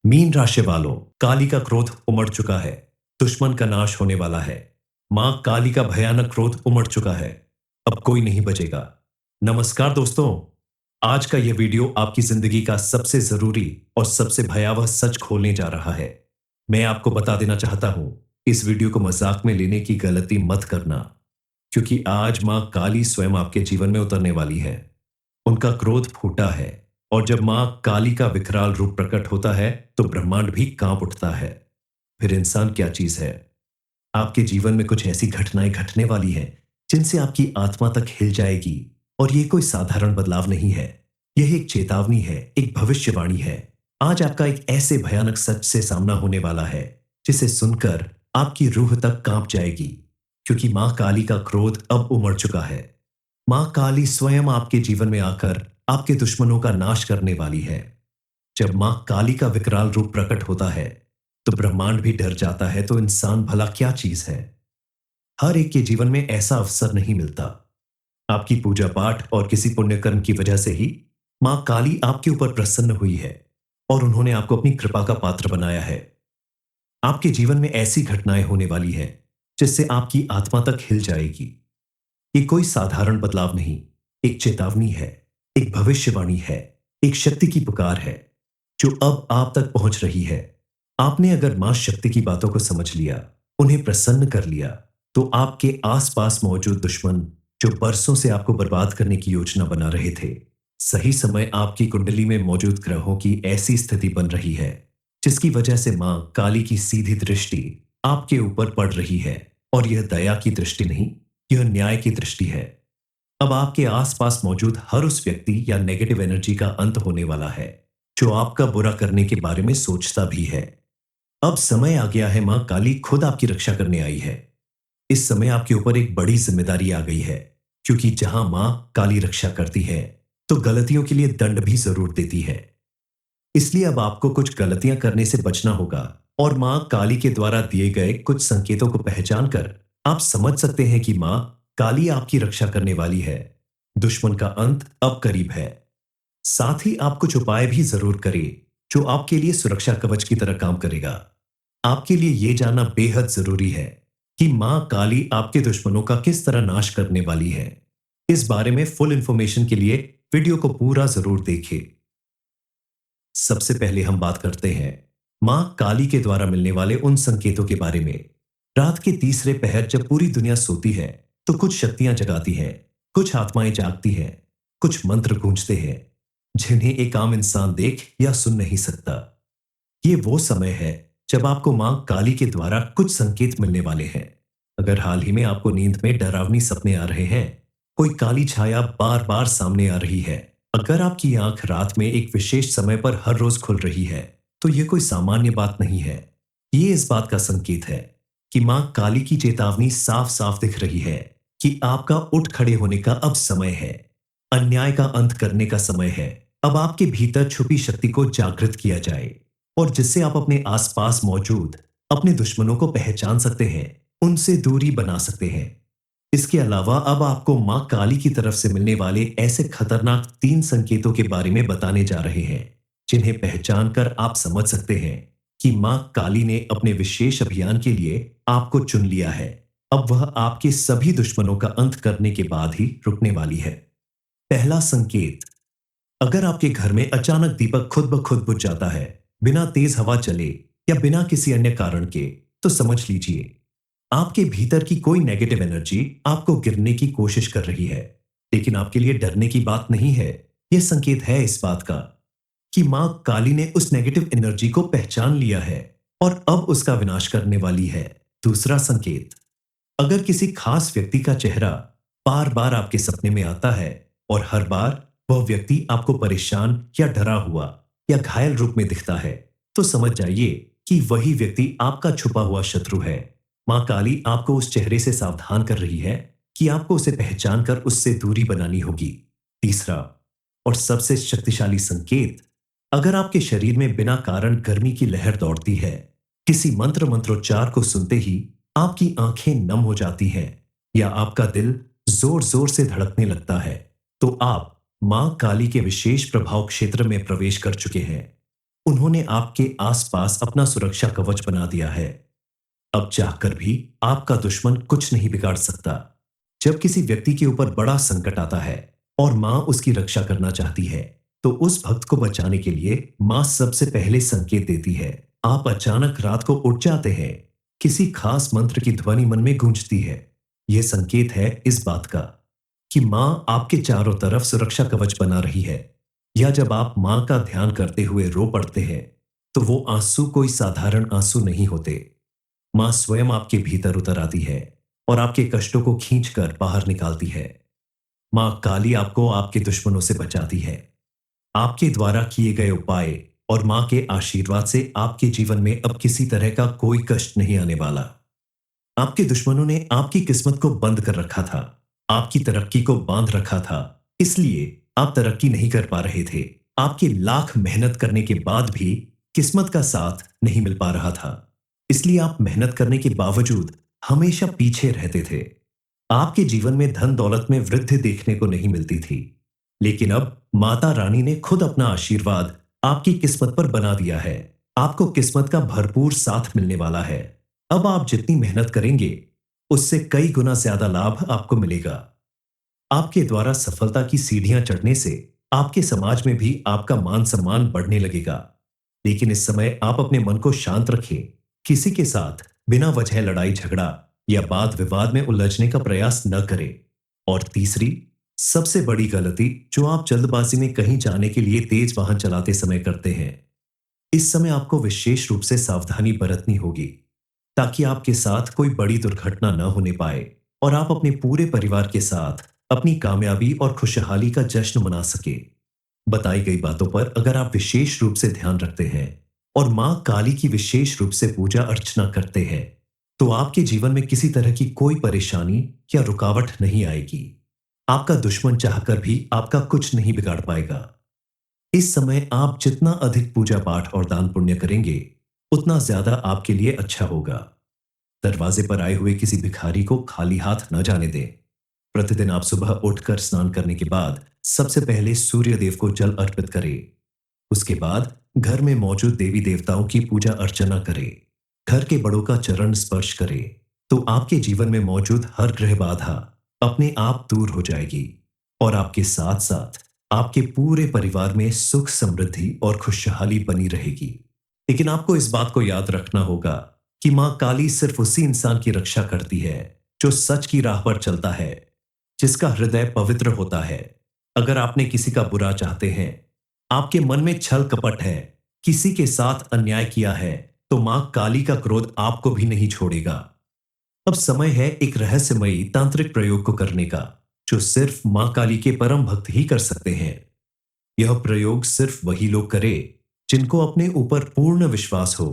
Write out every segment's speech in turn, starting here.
Mean राशि वालों, काली का क्रोध उमड़ चुका है। दुश्मन का नाश होने वाला है। मां काली का भयानक क्रोध उमड़ चुका है। अब कोई नहीं बचेगा। नमस्कार दोस्तों, आज का यह वीडियो आपकी जिंदगी का सबसे जरूरी और सबसे भयावह सच खोलने जा रहा है। मैं आपको बता देना चाहता हूं, इस वीडियो को मजाक में लेने की गलती मत करना, क्योंकि आज मां काली स्वयं आपके जीवन में उतरने वाली है। उनका क्रोध फूटा है, और जब मां काली का विकराल रूप प्रकट होता है तो ब्रह्मांड भी कांप उठता है। फिर इंसान क्या चीज है? आपके जीवन में कुछ ऐसी घटनाएं घटने वाली हैं जिनसे आपकी आत्मा तक हिल जाएगी। और ये कोई साधारण बदलाव नहीं है, यह एक चेतावनी है, एक भविष्यवाणी है। आज आपका एक ऐसे भयानक सच से सामना होने वाला है जिसे सुनकर आपकी रूह तक कांप जाएगी, क्योंकि मां काली का क्रोध अब उमड़ चुका है। मां काली स्वयं आपके जीवन में आकर आपके दुश्मनों का नाश करने वाली है। जब मां काली का विकराल रूप प्रकट होता है तो ब्रह्मांड भी डर जाता है, तो इंसान भला क्या चीज है? हर एक के जीवन में ऐसा अवसर नहीं मिलता। आपकी पूजा पाठ और किसी पुण्य कर्म की वजह से ही मां काली आपके ऊपर प्रसन्न हुई है और उन्होंने आपको अपनी कृपा का पात्र बनाया है। आपके जीवन में ऐसी घटनाएं होने वाली हैं जिससे आपकी आत्मा तक हिल जाएगी। ये कोई साधारण बदलाव नहीं, एक चेतावनी है, एक भविष्यवाणी है, एक शक्ति की पुकार है जो अब आप तक पहुंच रही है। आपने अगर मां शक्ति की बातों को समझ लिया, उन्हें प्रसन्न कर लिया, तो आपके आसपास मौजूद दुश्मन जो बरसों से आपको बर्बाद करने की योजना बना रहे थे, सही समय आपकी कुंडली में मौजूद ग्रहों की ऐसी स्थिति बन रही है जिसकी वजह से मां काली की सीधी दृष्टि आपके ऊपर पड़ रही है। और यह दया की दृष्टि नहीं, यह न्याय की दृष्टि है। अब आपके आसपास मौजूद हर उस व्यक्ति या नेगेटिव एनर्जी का अंत होने वाला है जो आपका बुरा करने के बारे में सोचता भी है। अब समय आ गया है, मां काली खुद आपकी रक्षा करने आई है। इस समय आपके ऊपर एक बड़ी जिम्मेदारी आ गई है, क्योंकि जहां मां काली रक्षा करती है तो गलतियों के लिए दंड भी जरूर देती है। इसलिए अब आपको कुछ गलतियां करने से बचना होगा, और मां काली के द्वारा दिए गए कुछ संकेतों को पहचान कर आप समझ सकते हैं कि मां काली आपकी रक्षा करने वाली है। दुश्मन का अंत अब करीब है। साथ ही आप कुछ उपाय भी जरूर करें जो आपके लिए सुरक्षा कवच की तरह काम करेगा। आपके लिए यह जानना बेहद जरूरी है कि मां काली आपके दुश्मनों का किस तरह नाश करने वाली है। इस बारे में फुल इंफॉर्मेशन के लिए वीडियो को पूरा जरूर देखें। सबसे पहले हम बात करते हैं मां काली के द्वारा मिलने वाले उन संकेतों के बारे में। रात के तीसरे पहर जब पूरी दुनिया सोती है तो कुछ शक्तियां जगाती हैं, कुछ आत्माएं जागती हैं, कुछ मंत्र गूंजते हैं जिन्हें एक आम इंसान देख या सुन नहीं सकता। ये वो समय है जब आपको मां काली के द्वारा कुछ संकेत मिलने वाले हैं। अगर हाल ही में आपको नींद में डरावनी सपने आ रहे हैं, कोई काली छाया बार बार सामने आ रही है, अगर आपकी आंख रात में एक विशेष समय पर हर रोज खुल रही है, तो यह कोई सामान्य बात नहीं है। ये इस बात का संकेत है कि मां काली की चेतावनी साफ साफ दिख रही है कि आपका उठ खड़े होने का अब समय है। अन्याय का अंत करने का समय है। अब आपके भीतर छुपी शक्ति को जागृत किया जाए, और जिससे आप अपने आसपास मौजूद अपने दुश्मनों को पहचान सकते हैं, उनसे दूरी बना सकते हैं। इसके अलावा अब आपको मां काली की तरफ से मिलने वाले ऐसे खतरनाक 3 संकेतों के बारे में बताने जा रहे हैं जिन्हें पहचान कर आप समझ सकते हैं कि मां काली ने अपने विशेष अभियान के लिए आपको चुन लिया है। अब वह आपके सभी दुश्मनों का अंत करने के बाद ही रुकने वाली है। पहला संकेत, अगर आपके घर में अचानक दीपक खुद ब खुद बुझ जाता है, बिना तेज हवा चले या बिना किसी अन्य कारण के, तो समझ लीजिए आपके भीतर की कोई नेगेटिव एनर्जी आपको गिरने की कोशिश कर रही है। लेकिन आपके लिए डरने की बात नहीं है। यह संकेत है इस बात का कि मां काली ने उस नेगेटिव एनर्जी को पहचान लिया है और अब उसका विनाश करने वाली है। दूसरा संकेत, अगर किसी खास व्यक्ति का चेहरा बार बार आपके सपने में आता है और हर बार वह व्यक्ति आपको परेशान या डरा हुआ या घायल रूप में दिखता है, तो समझ जाइए कि वही व्यक्ति आपका छुपा हुआ शत्रु है। मां काली आपको उस चेहरे से सावधान कर रही है कि आपको उसे पहचान कर उससे दूरी बनानी होगी। तीसरा और सबसे शक्तिशाली संकेत, अगर आपके शरीर में बिना कारण गर्मी की लहर दौड़ती है, किसी मंत्रोच्चार को सुनते ही आपकी आंखें नम हो जाती हैं, या आपका दिल जोर जोर से धड़कने लगता है, तो आप मां काली के विशेष प्रभाव क्षेत्र में प्रवेश कर चुके हैं। उन्होंने आपके आसपास अपना सुरक्षा कवच बना दिया है। अब चाहकर भी आपका दुश्मन कुछ नहीं बिगाड़ सकता। जब किसी व्यक्ति के ऊपर बड़ा संकट आता है और माँ उसकी रक्षा करना चाहती है, तो उस भक्त को बचाने के लिए माँ सबसे पहले संकेत देती है। आप अचानक रात को उठ जाते हैं, किसी खास मंत्र की ध्वनि मन में गूंजती है। यह संकेत है इस बात का कि माँ आपके चारों तरफ सुरक्षा कवच बना रही है। या जब आप माँ का ध्यान करते हुए रो पड़ते हैं, तो वो आंसू कोई साधारण आंसू नहीं होते। माँ स्वयं आपके भीतर उतर आती है और आपके कष्टों को खींचकर बाहर निकालती है। माँ काली आपको आपके दुश्मनों से बचाती है। आपके द्वारा किए गए उपाय और माँ के आशीर्वाद से आपके जीवन में अब किसी तरह का कोई कष्ट नहीं आने वाला। आपके दुश्मनों ने आपकी किस्मत को बंद कर रखा था, आपकी तरक्की को बांध रखा था, इसलिए आप तरक्की नहीं कर पा रहे थे। आपके लाख मेहनत करने के बाद भी किस्मत का साथ नहीं मिल पा रहा था, इसलिए आप मेहनत करने के बावजूद हमेशा पीछे रहते थे। आपके जीवन में धन दौलत में वृद्धि देखने को नहीं मिलती थी, लेकिन अब माता रानी ने खुद अपना आशीर्वाद आपकी किस्मत पर बना दिया है। आपको किस्मत का भरपूर साथ मिलने वाला है। अब आप जितनी मेहनत करेंगे, उससे कई गुना ज्यादा लाभ आपको मिलेगा। आपके द्वारा सफलता की सीढ़ियां चढ़ने से आपके समाज में भी आपका मान सम्मान बढ़ने लगेगा। लेकिन इस समय आप अपने मन को शांत रखें, किसी के साथ बिना वजह लड़ाई झगड़ा या वाद विवाद में उलझने का प्रयास न करें। और तीसरी, सबसे बड़ी गलती जो आप जल्दबाजी में कहीं जाने के लिए तेज वाहन चलाते समय करते हैं, इस समय आपको विशेष रूप से सावधानी बरतनी होगी, ताकि आपके साथ कोई बड़ी दुर्घटना न होने पाए और आप अपने पूरे परिवार के साथ अपनी कामयाबी और खुशहाली का जश्न मना सके। बताई गई बातों पर अगर आप विशेष रूप से ध्यान रखते हैं और मां काली की विशेष रूप से पूजा अर्चना करते हैं, तो आपके जीवन में किसी तरह की कोई परेशानी या रुकावट नहीं आएगी। आपका दुश्मन चाहकर भी आपका कुछ नहीं बिगाड़ पाएगा। इस समय आप जितना अधिक पूजा पाठ और दान पुण्य करेंगे, उतना ज्यादा आपके लिए अच्छा होगा। दरवाजे पर आए हुए किसी भिखारी को खाली हाथ न जाने दें। प्रतिदिन आप सुबह उठकर स्नान करने के बाद सबसे पहले सूर्य देव को जल अर्पित करें। उसके बाद घर में मौजूद देवी देवताओं की पूजा अर्चना करें। घर के बड़ों का चरण स्पर्श करें, तो आपके जीवन में मौजूद हर ग्रह बाधा अपने आप दूर हो जाएगी और आपके साथ साथ आपके पूरे परिवार में सुख समृद्धि और खुशहाली बनी रहेगी। लेकिन आपको इस बात को याद रखना होगा कि मां काली सिर्फ उसी इंसान की रक्षा करती है जो सच की राह पर चलता है, जिसका हृदय पवित्र होता है। अगर आपने किसी का बुरा चाहते हैं, आपके मन में छल कपट है, किसी के साथ अन्याय किया है, तो मां काली का क्रोध आपको भी नहीं छोड़ेगा। अब समय है एक रहस्यमयी तांत्रिक प्रयोग को करने का, जो सिर्फ मां काली के परम भक्त ही कर सकते हैं। यह प्रयोग सिर्फ वही लोग करें जिनको अपने ऊपर पूर्ण विश्वास हो,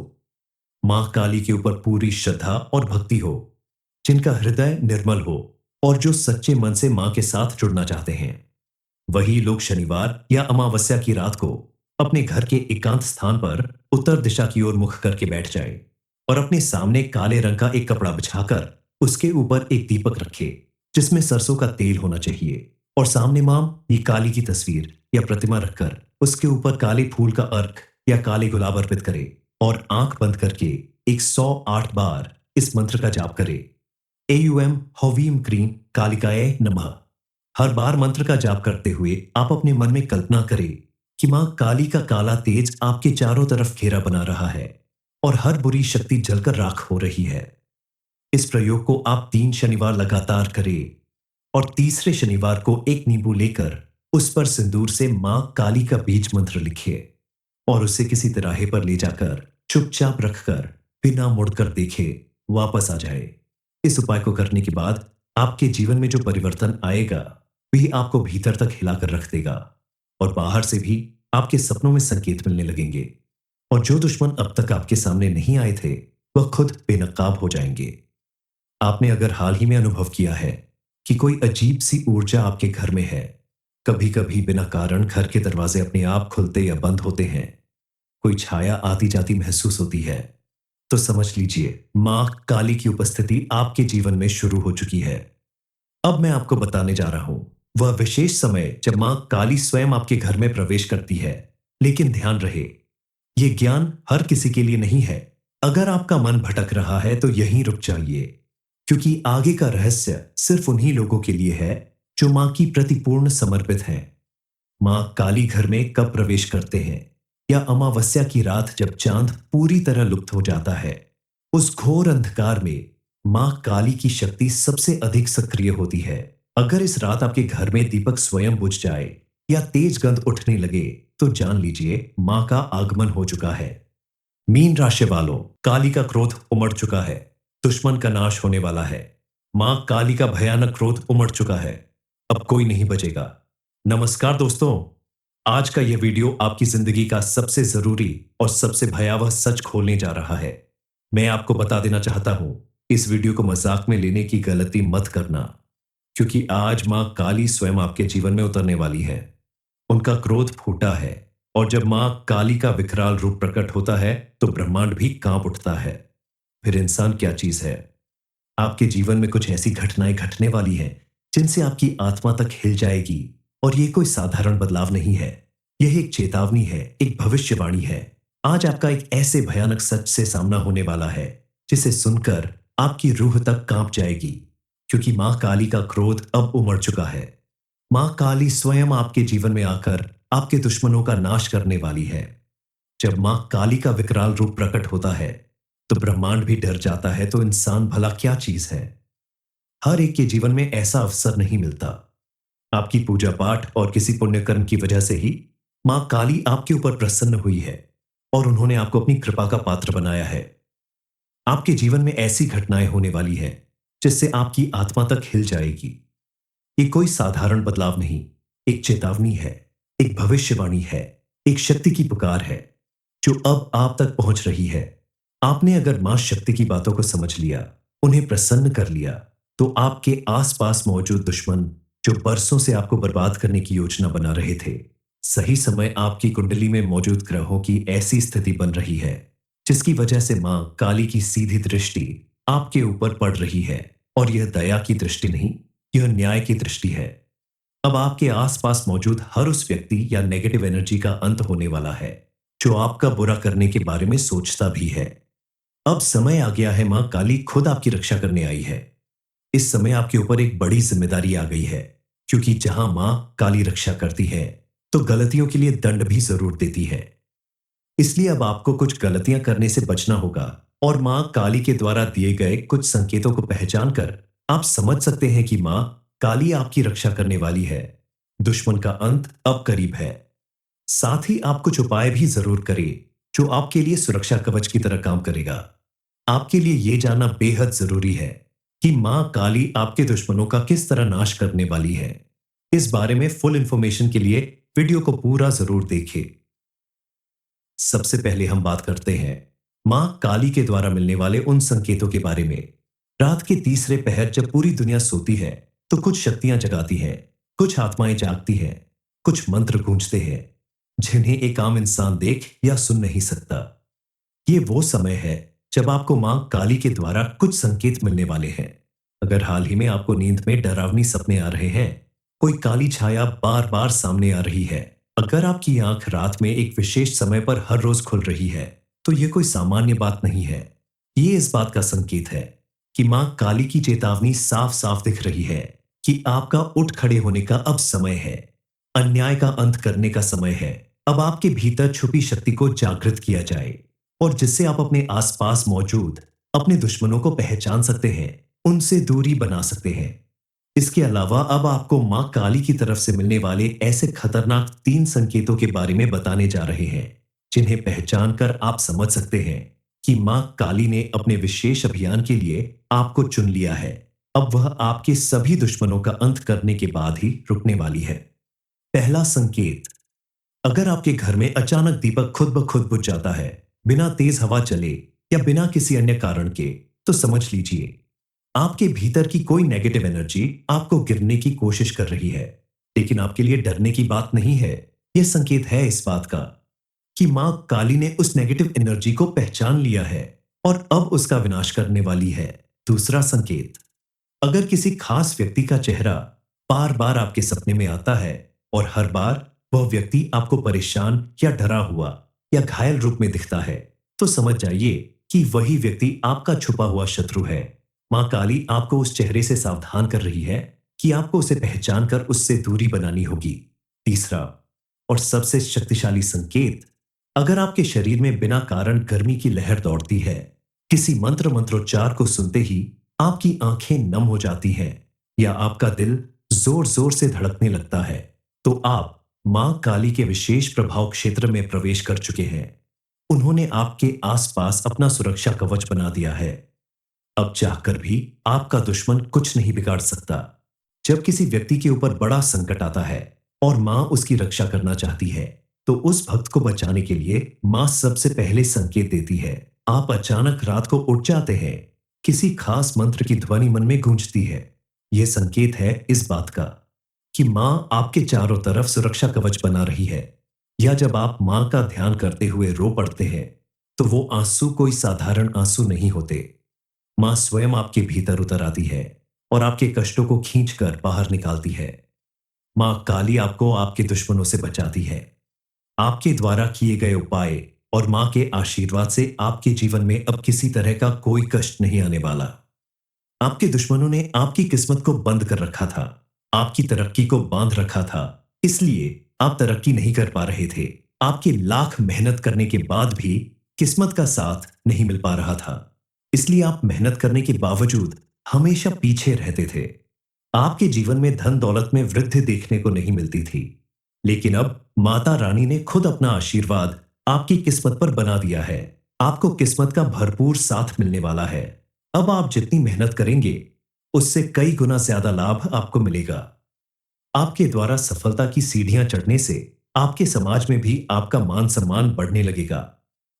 मां काली के ऊपर पूरी श्रद्धा और भक्ति हो, जिनका हृदय निर्मल हो और जो सच्चे मन से मां के साथ जुड़ना चाहते हैं। वही लोग शनिवार या अमावस्या की रात को अपने घर के एकांत स्थान पर उत्तर दिशा की ओर मुख करके बैठ जाए और अपने सामने काले रंग का एक कपड़ा बिछाकर उसके ऊपर एक दीपक रखे, जिसमें सरसों का तेल होना चाहिए, और सामने मां ये काली की तस्वीर या प्रतिमा रखकर उसके ऊपर काले फूल का अर्घ या काले गुलाब अर्पित करे और आंख बंद करके 108 बार इस मंत्र का जाप करे। एयूएम हवीम क्रीम कालिकाय नमः। हर बार मंत्र का जाप करते हुए आप अपने मन में कल्पना करें कि मां काली का काला तेज आपके चारों तरफ घेरा बना रहा है और हर बुरी शक्ति जलकर राख हो रही है। इस प्रयोग को आप 3 शनिवार लगातार करें और तीसरे शनिवार को एक नींबू लेकर उस पर सिंदूर से मां काली का बीज मंत्र लिखिए और उसे किसी तिराहे पर ले जाकर चुपचाप रखकर बिना मुड़कर देखे वापस आ जाए। इस उपाय को करने के बाद आपके जीवन में जो परिवर्तन आएगा, वही आपको भीतर तक हिलाकर रख देगा और बाहर से भी आपके सपनों में संकेत मिलने लगेंगे। और जो दुश्मन अब तक आपके सामने नहीं आए थे, वह खुद बेनकाब हो जाएंगे। आपने अगर हाल ही में अनुभव किया है कि कोई अजीब सी ऊर्जा आपके घर में है, कभी कभी बिना कारण घर के दरवाजे अपने आप खुलते या बंद होते हैं, कोई छाया आती जाती महसूस होती है, तो समझ लीजिए मां काली की उपस्थिति आपके जीवन में शुरू हो चुकी है। अब मैं आपको बताने जा रहा हूं वह विशेष समय जब मां काली स्वयं आपके घर में प्रवेश करती है। लेकिन ध्यान रहे, ये ज्ञान हर किसी के लिए नहीं है। अगर आपका मन भटक रहा है तो यहीं रुक जाइए, क्योंकि आगे का रहस्य सिर्फ उन्हीं लोगों के लिए है जो मां की प्रति पूर्ण समर्पित हैं। मां काली घर में कब प्रवेश करते हैं, या अमावस्या की रात जब चांद पूरी तरह लुप्त हो जाता है, उस घोर अंधकार में मां काली की शक्ति सबसे अधिक सक्रिय होती है। अगर इस रात आपके घर में दीपक स्वयं बुझ जाए या तेज गंध उठने लगे, तो जान लीजिए मां का आगमन हो चुका है। मीन राशि वालों, काली का क्रोध उमड़ चुका है। दुश्मन का नाश होने वाला है। मां काली का भयानक क्रोध उमड़ चुका है। अब कोई नहीं बचेगा। नमस्कार दोस्तों, आज का यह वीडियो आपकी जिंदगी का सबसे जरूरी और सबसे भयावह सच खोलने जा रहा है। मैं आपको बता देना चाहता हूं, इस वीडियो को मजाक में लेने की गलती मत करना, क्योंकि आज मां काली स्वयं आपके जीवन में उतरने वाली है। उनका क्रोध फूटा है, और जब मां काली का विकराल रूप प्रकट होता है तो ब्रह्मांड भी कांप उठता है। फिर इंसान क्या चीज है? आपके जीवन में कुछ ऐसी घटनाएं घटने वाली हैं जिनसे आपकी आत्मा तक हिल जाएगी। और ये कोई साधारण बदलाव नहीं है, यह एक चेतावनी है, एक भविष्यवाणी है। आज आपका एक ऐसे भयानक सच से सामना होने वाला है जिसे सुनकर आपकी रूह तक कांप जाएगी, क्योंकि मां काली का क्रोध अब उमड़ चुका है। मां काली स्वयं आपके जीवन में आकर आपके दुश्मनों का नाश करने वाली है। जब मां काली का विकराल रूप प्रकट होता है तो ब्रह्मांड भी डर जाता है, तो इंसान भला क्या चीज है? हर एक के जीवन में ऐसा अवसर नहीं मिलता। आपकी पूजा पाठ और किसी पुण्य कर्म की वजह से ही मां काली आपके ऊपर प्रसन्न हुई है और उन्होंने आपको अपनी कृपा का पात्र बनाया है। आपके जीवन में ऐसी घटनाएं होने वाली हैं जिससे आपकी आत्मा तक हिल जाएगी। ये कोई साधारण बदलाव नहीं, एक चेतावनी है, एक भविष्यवाणी है, एक शक्ति की पुकार है जो अब आप तक पहुंच रही है। आपने अगर मां शक्ति की बातों को समझ लिया, उन्हें प्रसन्न कर लिया, तो आपके आसपास मौजूद दुश्मन जो बरसों से आपको बर्बाद करने की योजना बना रहे थे, सही समय आपकी कुंडली में मौजूद ग्रहों की ऐसी स्थिति बन रही है जिसकी वजह से मां काली की सीधी दृष्टि आपके ऊपर पड़ रही है। और यह दया की दृष्टि नहीं, यह न्याय की दृष्टि है। अब आपके आसपास मौजूद हर उस व्यक्ति या नेगेटिव एनर्जी का अंत होने वाला है जो आपका बुरा करने के बारे में सोचता भी है। अब समय आ गया है, मां काली खुद आपकी रक्षा करने आई है। इस समय आपके ऊपर एक बड़ी जिम्मेदारी आ गई है, क्योंकि जहां मां काली रक्षा करती है तो गलतियों के लिए दंड भी जरूर देती है। इसलिए अब आपको कुछ गलतियां करने से बचना होगा, और मां काली के द्वारा दिए गए कुछ संकेतों को पहचान कर आप समझ सकते हैं कि मां काली आपकी रक्षा करने वाली है। दुश्मन का अंत अब करीब है। साथ ही आप कुछ उपाय भी जरूर करें जो आपके लिए सुरक्षा कवच की तरह काम करेगा। आपके लिए यह जानना बेहद जरूरी है कि मां काली आपके दुश्मनों का किस तरह नाश करने वाली है। इस बारे में फुल इंफॉर्मेशन के लिए वीडियो को पूरा जरूर देखें। सबसे पहले हम बात करते हैं मां काली के द्वारा मिलने वाले उन संकेतों के बारे में। रात के तीसरे पहर जब पूरी दुनिया सोती है तो कुछ शक्तियां जगाती हैं, कुछ आत्माएं जागती हैं, कुछ मंत्र गूंजते हैं जिन्हें एक आम इंसान देख या सुन नहीं सकता। ये वो समय है जब आपको मां काली के द्वारा कुछ संकेत मिलने वाले हैं। अगर हाल ही में आपको नींद में डरावनी सपने आ रहे हैं, कोई काली छाया बार बार सामने आ रही है, अगर आपकी आंख रात में एक विशेष समय पर हर रोज खुल रही है, तो यह कोई सामान्य बात नहीं है। ये इस बात का संकेत है कि मां काली की चेतावनी साफ साफ दिख रही है कि आपका उठ खड़े होने का अब समय है। अन्याय का अंत करने का समय है। अब आपके भीतर छुपी शक्ति को जागृत किया जाए, और जिससे आप अपने आसपास मौजूद अपने दुश्मनों को पहचान सकते हैं, उनसे दूरी बना सकते हैं। इसके अलावा अब आपको मां काली की तरफ से मिलने वाले ऐसे खतरनाक 3 संकेतों के बारे में बताने जा रहे हैं जिन्हें पहचान कर आप समझ सकते हैं कि मां काली ने अपने विशेष अभियान के लिए आपको चुन लिया है। अब वह आपके सभी दुश्मनों का अंत करने के बाद ही रुकने वाली है। पहला संकेत, अगर आपके घर में अचानक दीपक खुद ब खुद बुझ जाता है, बिना तेज हवा चले या बिना किसी अन्य कारण के, तो समझ लीजिए आपके भीतर की कोई नेगेटिव एनर्जी आपको गिरने की कोशिश कर रही है। लेकिन आपके लिए डरने की बात नहीं है, यह संकेत है इस बात का कि मां काली ने उस नेगेटिव एनर्जी को पहचान लिया है और अब उसका विनाश करने वाली है। दूसरा संकेत, अगर किसी खास व्यक्ति का चेहरा बार बार आपके सपने में आता है और हर बार वह व्यक्ति आपको परेशान या डरा हुआ या घायल रूप में दिखता है, तो समझ जाइए कि वही व्यक्ति आपका छुपा हुआ शत्रु है। मां काली आपको उस चेहरे से सावधान कर रही है कि आपको उसे पहचान कर उससे दूरी बनानी होगी। तीसरा और सबसे शक्तिशाली संकेत, अगर आपके शरीर में बिना कारण गर्मी की लहर दौड़ती है, किसी मंत्रोच्चार को सुनते ही आपकी आंखें नम हो जाती हैं या आपका दिल जोर जोर से धड़कने लगता है, तो आप मां काली के विशेष प्रभाव क्षेत्र में प्रवेश कर चुके हैं। उन्होंने आपके आसपास अपना सुरक्षा कवच बना दिया है। अब चाहकर भी आपका दुश्मन कुछ नहीं बिगाड़ सकता। जब किसी व्यक्ति के ऊपर बड़ा संकट आता है और मां उसकी रक्षा करना चाहती है, तो उस भक्त को बचाने के लिए मां सबसे पहले संकेत देती है। आप अचानक रात को उठ जाते हैं, किसी खास मंत्र की ध्वनि मन में गूंजती है। यह संकेत है इस बात का कि मां आपके चारों तरफ सुरक्षा कवच बना रही है। या जब आप मां का ध्यान करते हुए रो पड़ते हैं, तो वो आंसू कोई साधारण आंसू नहीं होते। मां स्वयं आपके भीतर उतर आती है और आपके कष्टों को खींचकर बाहर निकालती है। मां काली आपको आपके दुश्मनों से बचाती है। आपके द्वारा किए गए उपाय और मां के आशीर्वाद से आपके जीवन में अब किसी तरह का कोई कष्ट नहीं आने वाला। आपके दुश्मनों ने आपकी किस्मत को बंद कर रखा था, आपकी तरक्की को बांध रखा था, इसलिए आप तरक्की नहीं कर पा रहे थे। आपके लाख मेहनत करने के बाद भी किस्मत का साथ नहीं मिल पा रहा था, इसलिए आप मेहनत करने के बावजूद हमेशा पीछे रहते थे। आपके जीवन में धन दौलत में वृद्धि देखने को नहीं मिलती थी, लेकिन अब माता रानी ने खुद अपना आशीर्वाद आपकी किस्मत पर बना दिया है। आपको किस्मत का भरपूर साथ मिलने वाला है। अब आप जितनी मेहनत करेंगे, उससे कई गुना ज्यादा लाभ आपको मिलेगा। आपके द्वारा सफलता की सीढ़ियां चढ़ने से आपके समाज में भी आपका मान सम्मान बढ़ने लगेगा।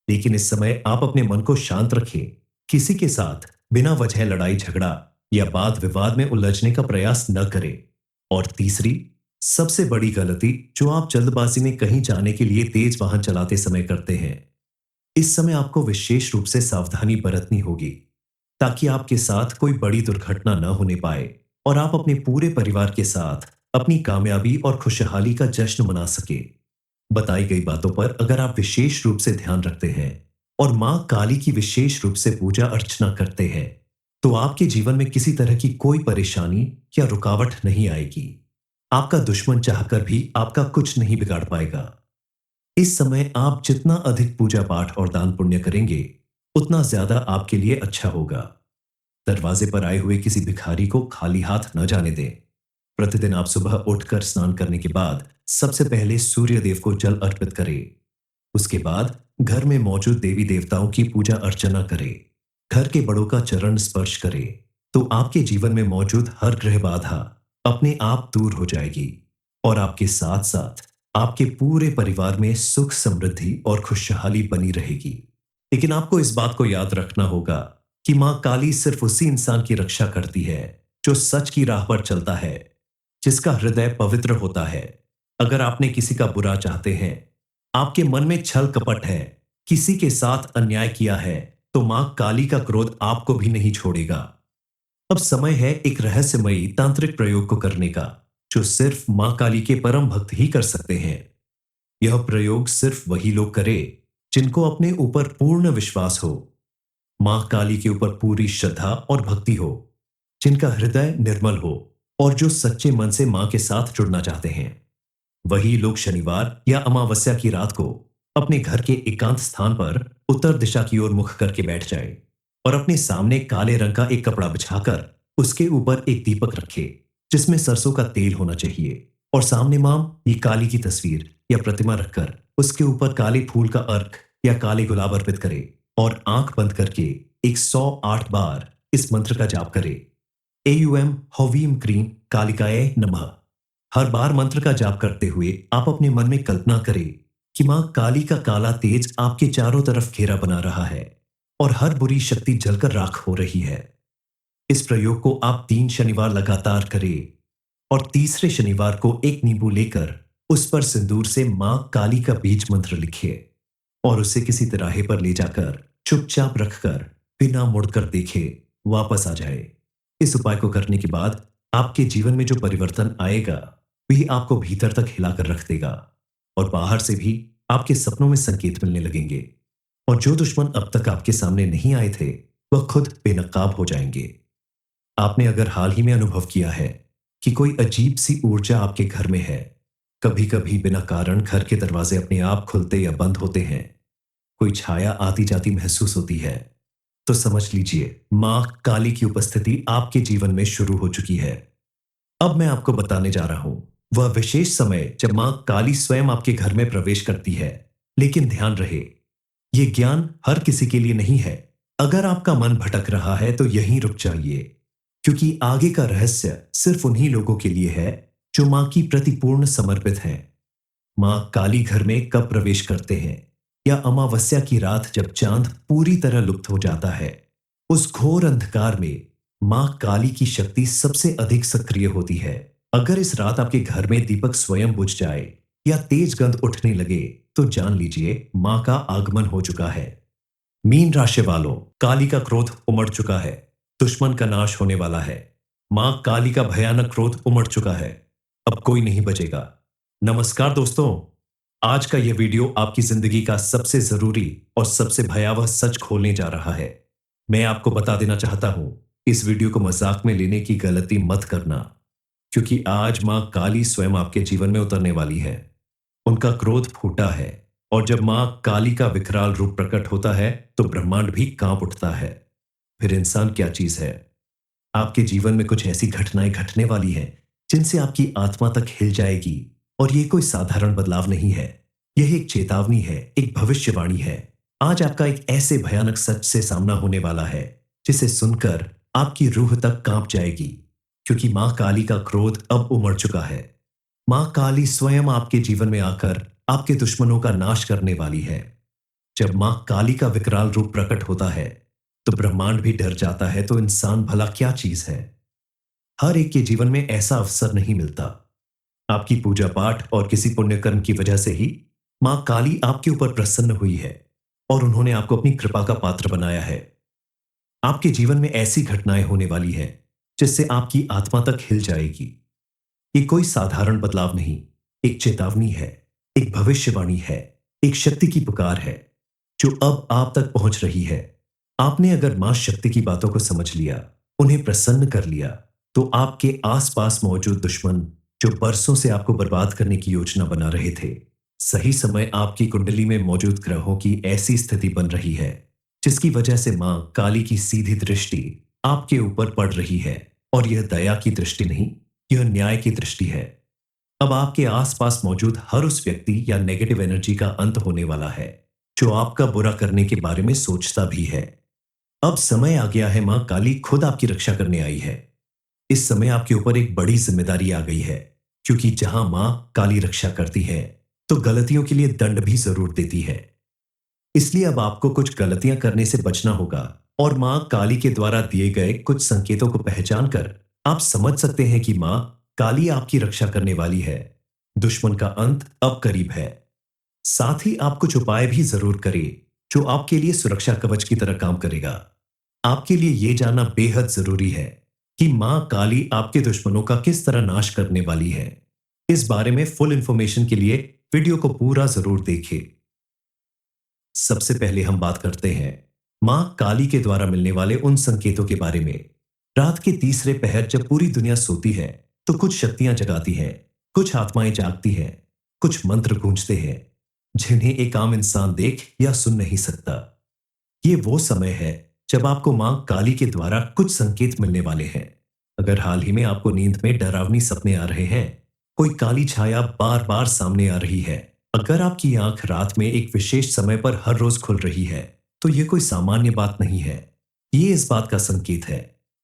लेकिन इस समय आप अपने मन को शांत रखें, किसी के साथ बिना वजह लड़ाई झगड़ा या वाद विवाद में उलझने का प्रयास न करें। और तीसरी सबसे बड़ी गलती जो आप जल्दबाजी में कहीं जाने के लिए तेज वाहन चलाते समय करते हैं, इस समय आपको विशेष रूप से सावधानी बरतनी होगी ताकि आपके साथ कोई बड़ी दुर्घटना न होने पाए और आप अपने पूरे परिवार के साथ अपनी कामयाबी और खुशहाली का जश्न मना सके। बताई गई बातों पर अगर आप विशेष रूप से ध्यान रखते हैं और मां काली की विशेष रूप से पूजा अर्चना करते हैं, तो आपके जीवन में किसी तरह की कोई परेशानी या रुकावट नहीं आएगी। आपका दुश्मन चाहकर भी आपका कुछ नहीं बिगाड़ पाएगा। इस समय आप जितना अधिक पूजा पाठ और दान पुण्य करेंगे, उतना ज्यादा आपके लिए अच्छा होगा। दरवाजे पर आए हुए किसी भिखारी को खाली हाथ न जाने दें। प्रतिदिन आप सुबह उठकर स्नान करने के बाद सबसे पहले सूर्य देव को जल अर्पित करें। उसके बाद घर में मौजूद देवी देवताओं की पूजा अर्चना करें। घर के बड़ों का चरण स्पर्श करें, तो आपके जीवन में मौजूद हर ग्रह बाधा अपने आप दूर हो जाएगी और आपके साथ साथ आपके पूरे परिवार में सुख समृद्धि और खुशहाली बनी रहेगी। लेकिन आपको इस बात को याद रखना होगा कि मां काली सिर्फ उसी इंसान की रक्षा करती है जो सच की राह पर चलता है, जिसका हृदय पवित्र होता है। अगर आपने किसी का बुरा चाहते हैं, आपके मन में छल कपट है, किसी के साथ अन्याय किया है, तो मां काली का क्रोध आपको भी नहीं छोड़ेगा। अब समय है एक रहस्यमयी तांत्रिक प्रयोग को करने का, जो सिर्फ मां काली के परम भक्त ही कर सकते हैं। यह प्रयोग सिर्फ वही लोग करें जिनको अपने ऊपर पूर्ण विश्वास हो, मां काली के ऊपर पूरी श्रद्धा और भक्ति हो, जिनका हृदय निर्मल हो और जो सच्चे मन से मां के साथ जुड़ना चाहते हैं। वही लोग शनिवार या अमावस्या की रात को अपने घर के एकांत स्थान पर उत्तर दिशा की ओर मुख करके बैठ जाए और अपने सामने काले रंग का एक कपड़ा बिछाकर उसके ऊपर एक दीपक रखे जिसमें सरसों का तेल होना चाहिए, और सामने मां ये काली की तस्वीर या प्रतिमा रखकर उसके ऊपर काले फूल का अर्घ या काले गुलाब अर्पित करे और आंख बंद करके 108 बार इस मंत्र का जाप करे। एयूएम हवीम क्रीम कालिकाए नमः। हर बार मंत्र का जाप करते हुए आप अपने मन में कल्पना करें कि मां काली का काला तेज आपके चारों तरफ घेरा बना रहा है और हर बुरी शक्ति जलकर राख हो रही है। इस प्रयोग को आप 3 शनिवार लगातार करें और तीसरे शनिवार को एक नींबू लेकर उस पर सिंदूर से मां काली का बीज मंत्र लिखिए और उसे किसी तिराहे पर ले जाकर चुपचाप रखकर बिना मुड़कर देखे वापस आ जाए। इस उपाय को करने के बाद आपके जीवन में जो परिवर्तन आएगा, वही आपको भीतर तक हिलाकर रख देगा और बाहर से भी आपके सपनों में संकेत मिलने लगेंगे और जो दुश्मन अब तक आपके सामने नहीं आए थे वह खुद बेनकाब हो जाएंगे। आपने अगर हाल ही में अनुभव किया है कि कोई अजीब सी ऊर्जा आपके घर में है, कभी कभी बिना कारण घर के दरवाजे अपने आप खुलते या बंद होते हैं, कोई छाया आती जाती महसूस होती है, तो समझ लीजिए मां काली की उपस्थिति आपके जीवन में शुरू हो चुकी है। अब मैं आपको बताने जा रहा हूं वह विशेष समय जब मां काली स्वयं आपके घर में प्रवेश करती है। लेकिन ध्यान रहे, यह ज्ञान हर किसी के लिए नहीं है। अगर आपका मन भटक रहा है तो यहीं रुक जाइए, क्योंकि आगे का रहस्य सिर्फ उन्हीं लोगों के लिए है जो मां की प्रति पूर्ण समर्पित हैं। मां काली घर में कब प्रवेश करते हैं? या अमावस्या की रात जब चांद पूरी तरह लुप्त हो जाता है, उस घोर अंधकार में मां काली की शक्ति सबसे अधिक सक्रिय होती है। अगर इस रात आपके घर में दीपक स्वयं बुझ जाए या तेज गंध उठने लगे तो जान लीजिए मां का आगमन हो चुका है। मीन राशि वालों, काली का क्रोध उमड़ चुका है, दुश्मन का नाश होने वाला है। मां काली का भयानक क्रोध उमड़ चुका है, अब कोई नहीं बचेगा। नमस्कार दोस्तों, आज का यह वीडियो आपकी जिंदगी का सबसे जरूरी और सबसे भयावह सच खोलने जा रहा है। मैं आपको बता देना चाहता हूं, इस वीडियो को मजाक में लेने की गलती मत करना, क्योंकि आज मां काली स्वयं आपके जीवन में उतरने वाली है। उनका क्रोध फूटा है और जब मां काली का विकराल रूप प्रकट होता है तो ब्रह्मांड भी कांप उठता है। फिर इंसान क्या चीज है? आपके जीवन में कुछ ऐसी घटनाएं घटने वाली हैं जिनसे आपकी आत्मा तक हिल जाएगी। और ये कोई साधारण बदलाव नहीं है, यह एक चेतावनी है, एक भविष्यवाणी है। आज आपका एक ऐसे भयानक सच से सामना होने वाला है जिसे सुनकर आपकी रूह तक कांप जाएगी, क्योंकि मां काली का क्रोध अब उमड़ चुका है। मां काली स्वयं आपके जीवन में आकर आपके दुश्मनों का नाश करने वाली है। जब मां काली का विकराल रूप प्रकट होता है तो ब्रह्मांड भी डर जाता है, तो इंसान भला क्या चीज है? हर एक के जीवन में ऐसा अवसर नहीं मिलता। आपकी पूजा पाठ और किसी पुण्य कर्म की वजह से ही मां काली आपके ऊपर प्रसन्न हुई है और उन्होंने आपको अपनी कृपा का पात्र बनाया है। आपके जीवन में ऐसी घटनाएं होने वाली हैं जिससे आपकी आत्मा तक हिल जाएगी। ये कोई साधारण बदलाव नहीं, एक चेतावनी है, एक भविष्यवाणी है, एक शक्ति की पुकार है जो अब आप तक पहुंच रही है। आपने अगर मां शक्ति की बातों को समझ लिया, उन्हें प्रसन्न कर लिया, तो आपके आसपास मौजूद दुश्मन जो बरसों से आपको बर्बाद करने की योजना बना रहे थे, सही समय आपकी कुंडली में मौजूद ग्रहों की ऐसी स्थिति बन रही है जिसकी वजह से मां काली की सीधी दृष्टि आपके ऊपर पड़ रही है। और यह दया की दृष्टि नहीं, यह न्याय की दृष्टि है। अब आपके आसपास मौजूद हर उस व्यक्ति या नेगेटिव एनर्जी का अंत होने वाला है जो आपका बुरा करने के बारे में सोचता भी है। अब समय आ गया है, मां काली खुद आपकी रक्षा करने आई है। इस समय आपके ऊपर एक बड़ी जिम्मेदारी आ गई है, क्योंकि जहां मां काली रक्षा करती है तो गलतियों के लिए दंड भी जरूर देती है। इसलिए अब आपको कुछ गलतियां करने से बचना होगा और मां काली के द्वारा दिए गए कुछ संकेतों को पहचान कर आप समझ सकते हैं कि मां काली आपकी रक्षा करने वाली है। दुश्मन का अंत अब करीब है। साथ ही आप कुछ उपाय भी जरूर करें जो आपके लिए सुरक्षा कवच की तरह काम करेगा। आपके लिए यह जानना बेहद जरूरी है कि मां काली आपके दुश्मनों का किस तरह नाश करने वाली है। इस बारे में फुल इंफॉर्मेशन के लिए वीडियो को पूरा जरूर देखें। सबसे पहले हम बात करते हैं मां काली के द्वारा मिलने वाले उन संकेतों के बारे में। रात के तीसरे पहर जब पूरी दुनिया सोती है तो कुछ शक्तियां जगाती हैं, कुछ आत्माएं जागती हैं, कुछ मंत्र गूंजते हैं जिन्हें एक आम इंसान देख या सुन नहीं सकता। ये वो समय है जब आपको मां काली के द्वारा कुछ संकेत मिलने वाले हैं। अगर हाल ही में आपको नींद में डरावनी सपने आ रहे हैं, कोई काली छाया बार बार सामने आ रही है, अगर आपकी आंख रात में एक विशेष समय पर हर रोज खुल रही है, तो यह कोई सामान्य बात नहीं है। ये इस बात का संकेत है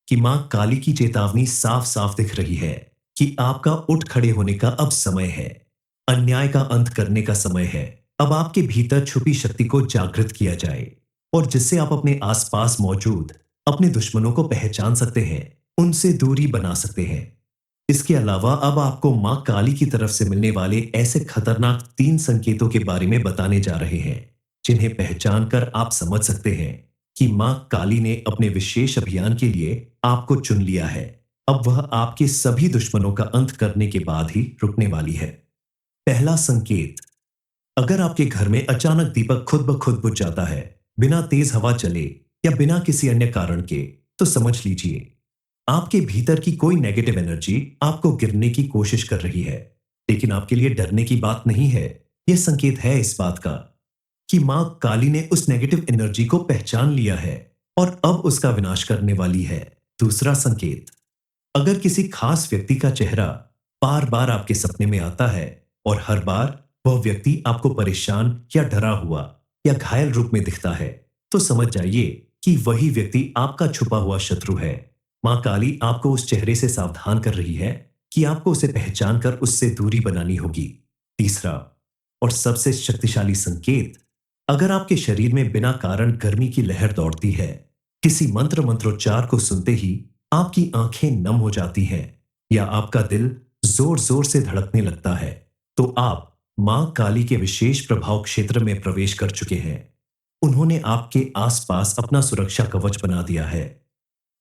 कि मां काली की चेतावनी साफ साफ दिख रही है कि आपका उठ खड़े होने का अब समय है। अन्याय का अंत करने का समय है। अब आपके भीतर छुपी शक्ति को जागृत किया जाए और जिससे आप अपने आसपास मौजूद अपने दुश्मनों को पहचान सकते हैं, उनसे दूरी बना सकते हैं। इसके अलावा अब आपको मां काली की तरफ से मिलने वाले ऐसे खतरनाक 3 संकेतों के बारे में बताने जा रहे हैं जिन्हें पहचान कर आप समझ सकते हैं कि मां काली ने अपने विशेष अभियान के लिए आपको चुन लिया है। अब वह आपके सभी दुश्मनों का अंत करने के बाद ही रुकने वाली है। पहला संकेत, अगर आपके घर में अचानक दीपक खुद ब खुद बुझ जाता है, बिना तेज हवा चले या बिना किसी अन्य कारण के, तो समझ लीजिए आपके भीतर की कोई नेगेटिव एनर्जी आपको गिरने की कोशिश कर रही है। लेकिन आपके लिए डरने की बात नहीं है। यह संकेत है इस बात का कि मां काली ने उस नेगेटिव एनर्जी को पहचान लिया है और अब उसका विनाश करने वाली है। दूसरा संकेत, अगर किसी खास व्यक्ति का चेहरा बार बार आपके सपने में आता है और हर बार वह व्यक्ति आपको परेशान या डरा हुआ या घायल रूप में दिखता है, तो समझ जाइए कि वही व्यक्ति आपका छुपा हुआ शत्रु है। मां काली आपको उस चेहरे से सावधान कर रही है कि आपको उसे पहचान कर उससे दूरी बनानी होगी। तीसरा और सबसे शक्तिशाली संकेत, अगर आपके शरीर में बिना कारण गर्मी की लहर दौड़ती है, किसी मंत्रोच्चार को सुनते ही आपकी आंखें नम हो जाती हैं या आपका दिल जोर जोर से धड़कने लगता है, तो आप मां काली के विशेष प्रभाव क्षेत्र में प्रवेश कर चुके हैं। उन्होंने आपके आसपास अपना सुरक्षा कवच बना दिया है।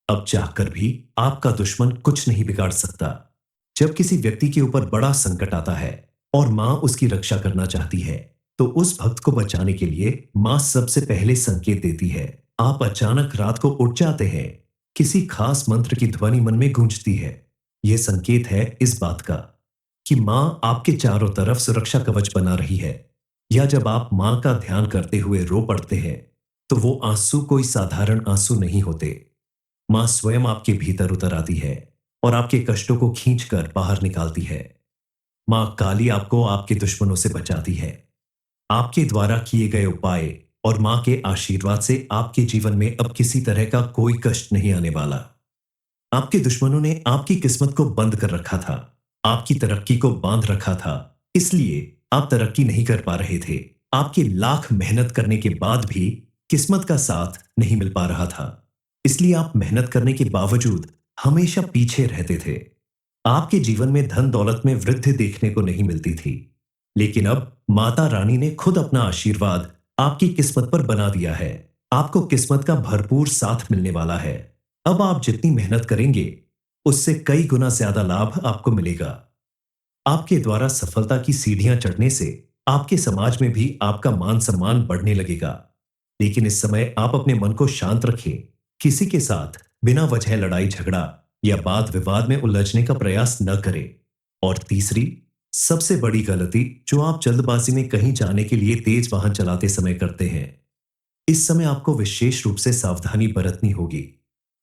अब चाहकर भी आपका दुश्मन कुछ नहीं बिगाड़ सकता। जब किसी व्यक्ति के ऊपर बड़ा संकट आता है और मां उसकी रक्षा करना चाहती है, तो उस भक्त को बचाने के लिए मां सबसे पहले संकेत देती है। आप अचानक रात को उठ जाते हैं, किसी खास मंत्र की ध्वनि मन में गूंजती है। यह संकेत है इस बात का कि मां आपके चारों तरफ सुरक्षा कवच बना रही है। या जब आप मां का ध्यान करते हुए रो पड़ते हैं, तो वो आंसू कोई साधारण आंसू नहीं होते। मां स्वयं आपके भीतर उतर आती है और आपके कष्टों को खींचकर बाहर निकालती है। मां काली आपको आपके दुश्मनों से बचाती है। आपके द्वारा किए गए उपाय और मां के आशीर्वाद से आपके जीवन में अब किसी तरह का कोई कष्ट नहीं आने वाला। आपके दुश्मनों ने आपकी किस्मत को बंद कर रखा था, आपकी तरक्की को बांध रखा था, इसलिए आप तरक्की नहीं कर पा रहे थे। आपके लाख मेहनत करने के बाद भी किस्मत का साथ नहीं मिल पा रहा था, इसलिए आप मेहनत करने के बावजूद हमेशा पीछे रहते थे। आपके जीवन में धन दौलत में वृद्धि देखने को नहीं मिलती थी। लेकिन अब माता रानी ने खुद अपना आशीर्वाद आपकी किस्मत पर बना दिया है। आपको किस्मत का भरपूर साथ मिलने वाला है। अब आप जितनी मेहनत करेंगे, उससे कई गुना ज्यादा लाभ आपको मिलेगा। आपके द्वारा सफलता की सीढ़ियां चढ़ने से आपके समाज में भी आपका मान सम्मान बढ़ने लगेगा। लेकिन इस समय आप अपने मन को शांत रखें, किसी के साथ बिना वजह लड़ाई झगड़ा या वाद विवाद में उलझने का प्रयास न करें। और तीसरी सबसे बड़ी गलती जो आप जल्दबाजी में कहीं जाने के लिए तेज वाहन चलाते समय करते हैं, इस समय आपको विशेष रूप से सावधानी बरतनी होगी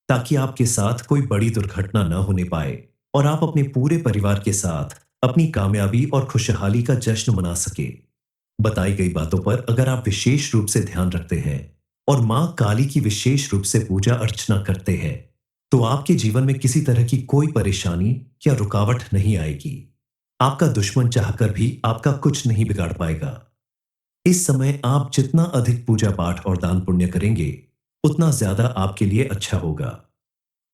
ताकि आपके साथ कोई बड़ी दुर्घटना न होने पाए और आप अपने पूरे परिवार के साथ अपनी कामयाबी और खुशहाली का जश्न मना सके। बताई गई बातों पर अगर आप विशेष रूप से ध्यान रखते हैं और मां काली की विशेष रूप से पूजा अर्चना करते हैं, तो आपके जीवन में किसी तरह की कोई परेशानी या रुकावट नहीं आएगी। आपका दुश्मन चाहकर भी आपका कुछ नहीं बिगाड़ पाएगा। इस समय आप जितना अधिक पूजा पाठ और दान पुण्य करेंगे, उतना ज्यादा आपके लिए अच्छा होगा।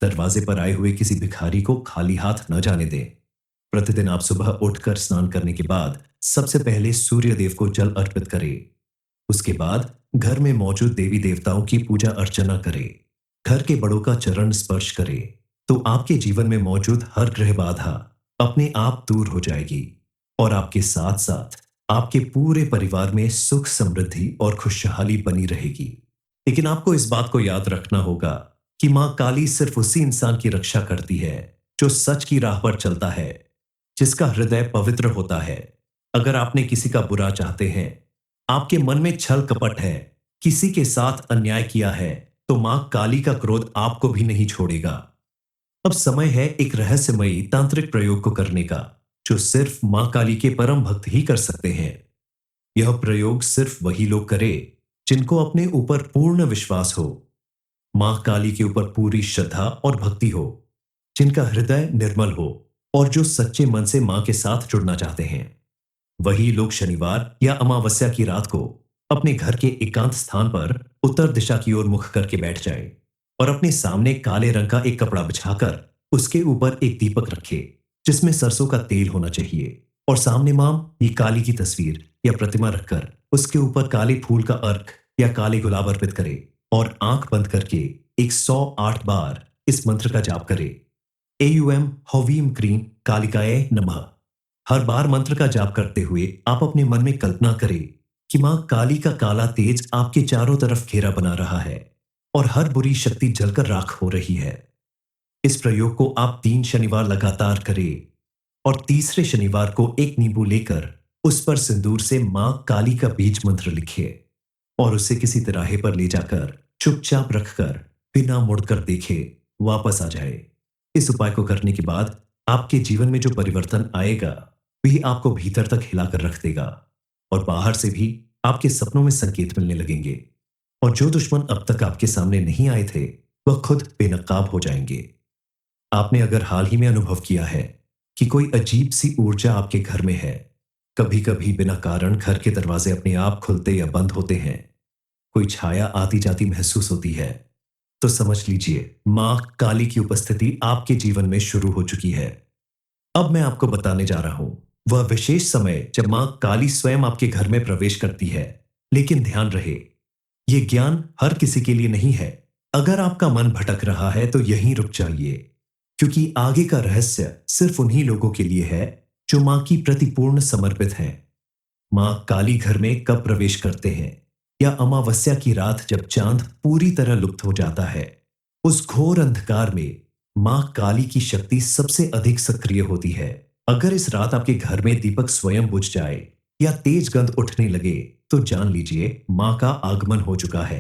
दरवाजे पर आए हुए किसी भिखारी को खाली हाथ न जाने दें। प्रतिदिन आप सुबह उठकर स्नान करने के बाद सबसे पहले सूर्य देव को जल अर्पित करें। उसके बाद घर में मौजूद देवी देवताओं की पूजा अर्चना करें। घर के बड़ों का चरण स्पर्श करें, तो आपके जीवन में मौजूद हर ग्रह बाधा अपने आप दूर हो जाएगी और आपके साथ साथ आपके पूरे परिवार में सुख समृद्धि और खुशहाली बनी रहेगी। लेकिन आपको इस बात को याद रखना होगा कि मां काली सिर्फ उसी इंसान की रक्षा करती है जो सच की राह पर चलता है, जिसका हृदय पवित्र होता है। अगर आपने किसी का बुरा चाहते हैं, आपके मन में छल कपट है, किसी के साथ अन्याय किया है, तो मां काली का क्रोध आपको भी नहीं छोड़ेगा। अब समय है एक रहस्यमयी तांत्रिक प्रयोग को करने का, जो सिर्फ मां काली के परम भक्त ही कर सकते हैं। यह प्रयोग सिर्फ वही लोग करें जिनको अपने ऊपर पूर्ण विश्वास हो, मां काली के ऊपर पूरी श्रद्धा और भक्ति हो, जिनका हृदय निर्मल हो और जो सच्चे मन से मां के साथ जुड़ना चाहते हैं। वही लोग शनिवार या अमावस्या की रात को अपने घर के एकांत स्थान पर उत्तर दिशा की ओर मुख करके बैठ जाए और अपने सामने काले रंग का एक कपड़ा बिछाकर उसके ऊपर एक दीपक रखे, जिसमें सरसों का तेल होना चाहिए, और सामने मां ये काली की तस्वीर या प्रतिमा रखकर उसके ऊपर काले फूल का अर्घ या काले गुलाब अर्पित करे और आंख बंद करके 108 बार इस मंत्र का जाप करे। एयूएम हवीम क्रीम कालिकाए नमः। हर बार मंत्र का जाप करते हुए आप अपने मन में कल्पना करें कि मां काली का काला तेज आपके चारों तरफ घेरा बना रहा है और हर बुरी शक्ति जलकर राख हो रही है। इस प्रयोग को आप 3 शनिवार लगातार करें और तीसरे शनिवार को एक नींबू लेकर उस पर सिंदूर से मां काली का बीज मंत्र लिखिए और उसे किसी तिराहे पर ले जाकर चुपचाप रखकर बिना मुड़कर देखे वापस आ जाए। इस उपाय को करने के बाद आपके जीवन में जो परिवर्तन आएगा वही आपको भीतर तक हिलाकर रख देगा और बाहर से भी आपके सपनों में संकेत मिलने लगेंगे और जो दुश्मन अब तक आपके सामने नहीं आए थे वह खुद बेनकाब हो जाएंगे। आपने अगर हाल ही में अनुभव किया है कि कोई अजीब सी ऊर्जा आपके घर में है, कभी कभी बिना कारण घर के दरवाजे अपने आप खुलते या बंद होते हैं, कोई छाया आती जाती महसूस होती है, तो समझ लीजिए मां काली की उपस्थिति आपके जीवन में शुरू हो चुकी है। अब मैं आपको बताने जा रहा हूं वह विशेष समय जब मां काली स्वयं आपके घर में प्रवेश करती है। लेकिन ध्यान रहे, यह ज्ञान हर किसी के लिए नहीं है। अगर आपका मन भटक रहा है तो यहीं रुक जाइए, क्योंकि आगे का रहस्य सिर्फ उन्हीं लोगों के लिए है जो मां की प्रति पूर्ण समर्पित हैं। मां काली घर में कब प्रवेश करते हैं, या अमावस्या की रात जब चांद पूरी तरह लुप्त हो जाता है, उस घोर अंधकार में मां काली की शक्ति सबसे अधिक सक्रिय होती है। अगर इस रात आपके घर में दीपक स्वयं बुझ जाए या तेज गंध उठने लगे तो जान लीजिए मां का आगमन हो चुका है।